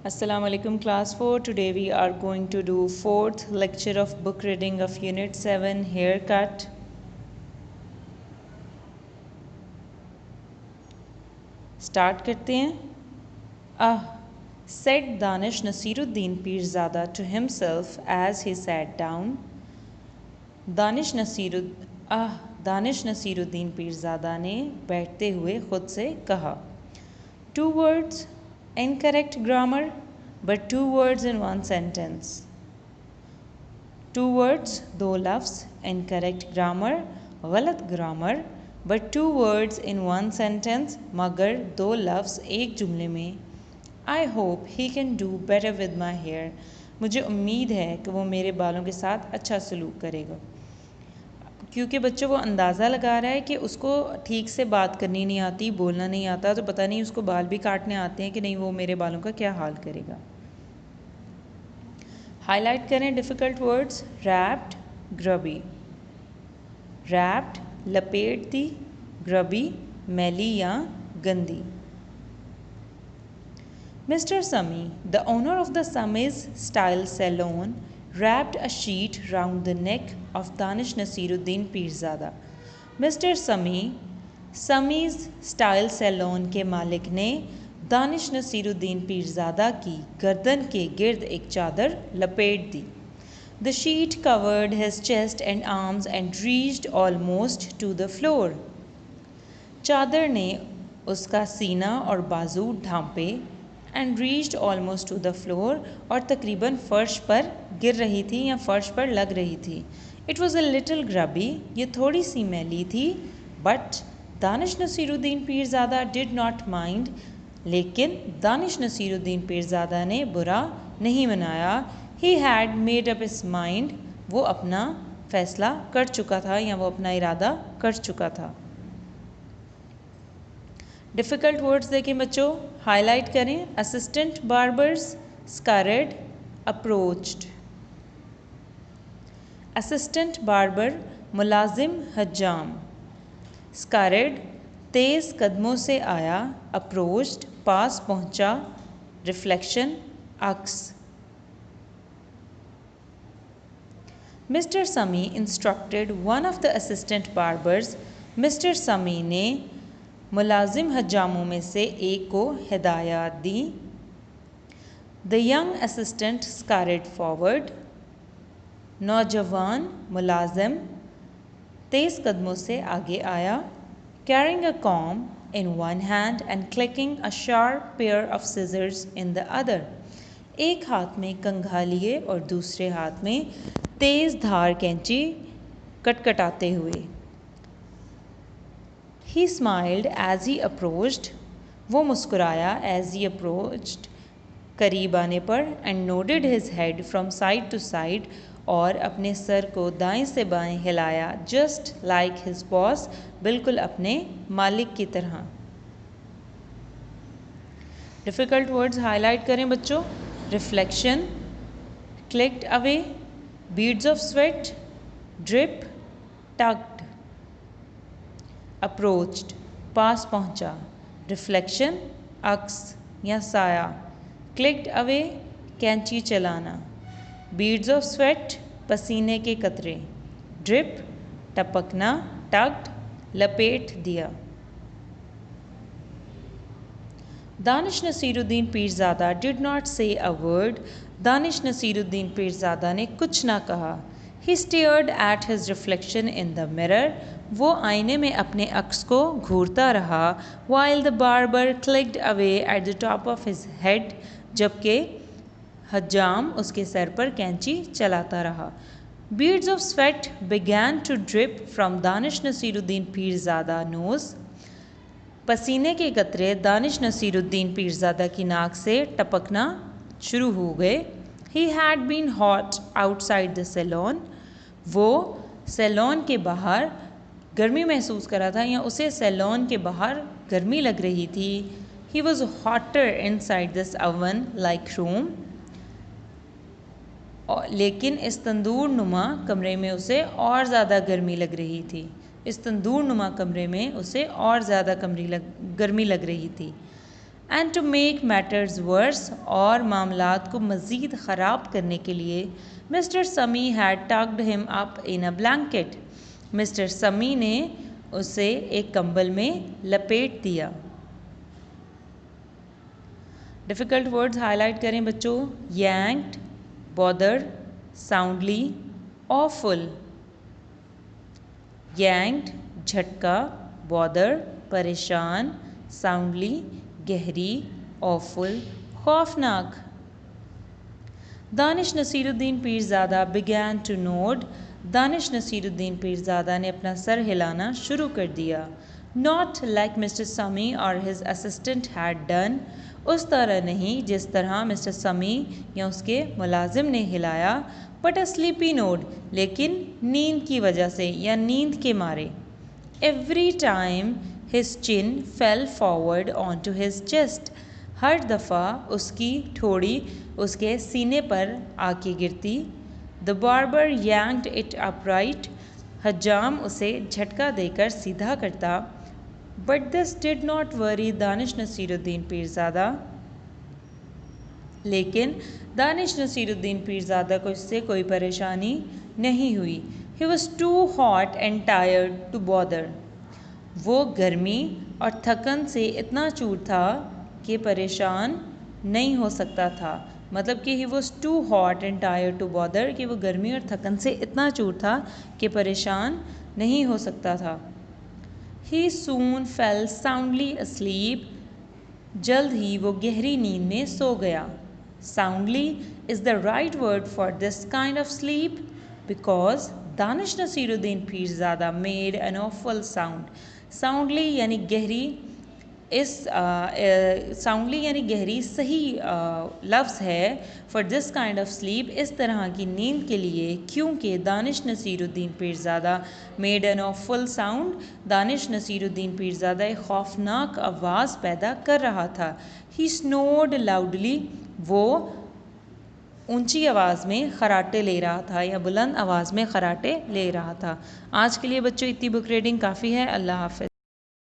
Assalamu alaikum class 4. Today we are going to do fourth lecture of book reading of unit 7 haircut. Start करते हैं. Said Danish Nasiruddin Pirzada to himself as he sat down. Danish Nasiruddin Pirzada ने बैठते हुए ख़ुद से कहा. 2 words, incorrect grammar, but 2 words in 1 sentence. 2 words, 2 लफ्ज़, incorrect grammar, गलत grammar, but 2 words in 1 sentence, मगर 2 लफ्ज़ एक जुमले में. I hope he can do better with my hair. मुझे उम्मीद है कि वो मेरे बालों के साथ अच्छा सलूक करेगा. क्योंकि बच्चों वो अंदाज़ा लगा रहा है कि उसको ठीक से बात करनी नहीं आती, बोलना नहीं आता, तो पता नहीं उसको बाल भी काटने आते हैं कि नहीं, वो मेरे बालों का क्या हाल करेगा. हाईलाइट करें डिफ़िकल्ट वर्ड्स. रैप्ड, ग्रबी. रैप्ड लपेट दी, ग्रबी मैली या गंदी. Mr. Sami, the owner of the Sami's Style Salon, wrapped a sheet round the neck of Danish Nasiruddin Pirzada. Mr. Sami, Sami's Style Salon के मालिक ने दानिश नसीरुद्दीन पीरज़ादा की गर्दन के गिर्द एक चादर लपेट दी. The sheet covered his chest and arms and reached almost to the floor. चादर ने उसका सीना और बाजू ढांपे. And reached almost to the floor, और तकरीबन फ़र्श पर गिर रही थी या फ़र्श पर लग रही थी. It was a little grubby, ये थोड़ी सी मैली थी. But Danish Nasiruddin Pirzada did not mind, लेकिन दानिश नसीरुद्दीन पीरज़ादा ने बुरा नहीं मनाया. He had made up his mind, वो अपना फ़ैसला कर चुका था या वो अपना इरादा कर चुका था. डिफ़िकल्ट वर्ड्स देखें बच्चों. हाईलाइट करें. Assistant barbers, scared, approached. Assistant barber मुलाजिम हज्जाम. स्कारड तेज़ कदमों से आया. अप्रोच्ड पास पहुंचा. रिफ्लेक्शन अक्स. Mister Sami instructed one of the assistant barbers. Mister Sami ने मुलाजिम हज्जामों में से एक को हिदायत दी. The young assistant scared forward. नौजवान मुलाजिम तेज़ कदमों से आगे आया. Carrying a comb in one hand and clicking a sharp pair of scissors in the other. एक हाथ में कंघा लिए और दूसरे हाथ में तेज़ धार कैंची कटकटाते हुए. He smiled as he approached. वो मुस्कुराया as he approached, करीब आने पर. And nodded his head from side to side, और अपने सर को दाएं से बाएं हिलाया. Just like his boss, बिल्कुल अपने मालिक की तरह. डिफ़िकल्ट वर्ड्स हाईलाइट करें बच्चों. Reflection, clicked away, beads of sweat, drip, tugged. Approached पास पहुंचा. रिफ्लेक्शन अक्स या साया. क्लिक्ड अवे कैंची चलाना. बीड्स ऑफ स्वेट पसीने के कतरे. ड्रिप टपकना. टग्ड लपेट दिया. दानिश नसीरुद्दीन पीरज़ादा डिड नॉट से अ वर्ड. दानिश नसीरुद्दीन पीरज़ादा ने कुछ ना कहा. He stared at his reflection in the mirror. वो आईने में अपने अक्स को घूरता रहा. While the barber clicked away at the top of his head. जबकि हज्जाम उसके सर पर कैंची चलाता रहा. Beads of sweat began to drip from Danish Nasiruddin Pirzada nose. पसीने के कतरे दानिश नसीरुद्दीन पीरज़ादा की नाक से टपकना शुरू हो गए. He had been hot outside the salon. वो सैलून के बाहर गर्मी महसूस करा था या उसे सैलून के बाहर गर्मी लग रही थी. He was hotter inside this oven like room. लेकिन इस तंदूर नुमा कमरे में उसे और ज़्यादा गर्मी लग रही थी. इस तंदूर नुमा कमरे में उसे और ज़्यादा गर्मी लग रही थी. And to make matters worse, और मामलात को मज़ीद ख़राब करने के लिए मिस्टर समी had tugged him up in a blanket, mister Sami ने उसे एक कंबल में लपेट दिया। डिफ़िकल्ट वर्ड्स हाईलाइट करें बच्चों। yanked, bothered, soundly, awful। yanked झटका, bothered परेशान, soundly गहरी, awful खौफनाक। Danish Nasiruddin Pirzada began to nod, Danish Nasiruddin Pirzada ने अपना सर हिलाना शुरू कर दिया। Not like Mr. Sami or his assistant had done, उस तरह नहीं जिस तरह मिस्टर समी या उसके मुलाजिम ने हिलाया, बट अ स्लीपी नोड, लेकिन नींद की वजह से या नींद के मारे। Every time his chin fell forward on to his chest, हर दफ़ा उसकी ठोड़ी उसके सीने पर आके गिरती। The barber yanked it upright, हजाम उसे झटका देकर सीधा करता। But this did not worry Danish Nasiruddin Pirzada, लेकिन दानिश नसीरुद्दीन पीरज़ादा को इससे कोई परेशानी नहीं हुई। He was too hot and tired to bother, वो गर्मी और थकन से इतना चूर था कि परेशान नहीं हो सकता था। मतलब कि he was too hot and tired to bother, कि वो गर्मी और थकन से इतना चूर था कि परेशान नहीं हो सकता था। He soon fell soundly asleep, जल्द ही वो गहरी नींद में सो गया। Soundly is the right word for this kind of sleep because Danish Nasiruddin Pirzada made an awful sound. Soundly यानी गहरी, इस साउंडली यानी गहरी सही लफ्ज़ है for this kind of sleep, इस तरह की नींद के लिए, क्योंकि Danish Nasiruddin Pirzada made an awful sound, Danish Nasiruddin Pirzada एक खौफनाक आवाज़ पैदा कर रहा था। ही स्नोर्ड लाउडली, वो ऊंची आवाज़ में खराटे ले रहा था या बुलंद आवाज़ में खराटे ले रहा था। आज के लिए बच्चों इतनी बुक रीडिंग काफ़ी है। अल्लाह हाफ़िज़।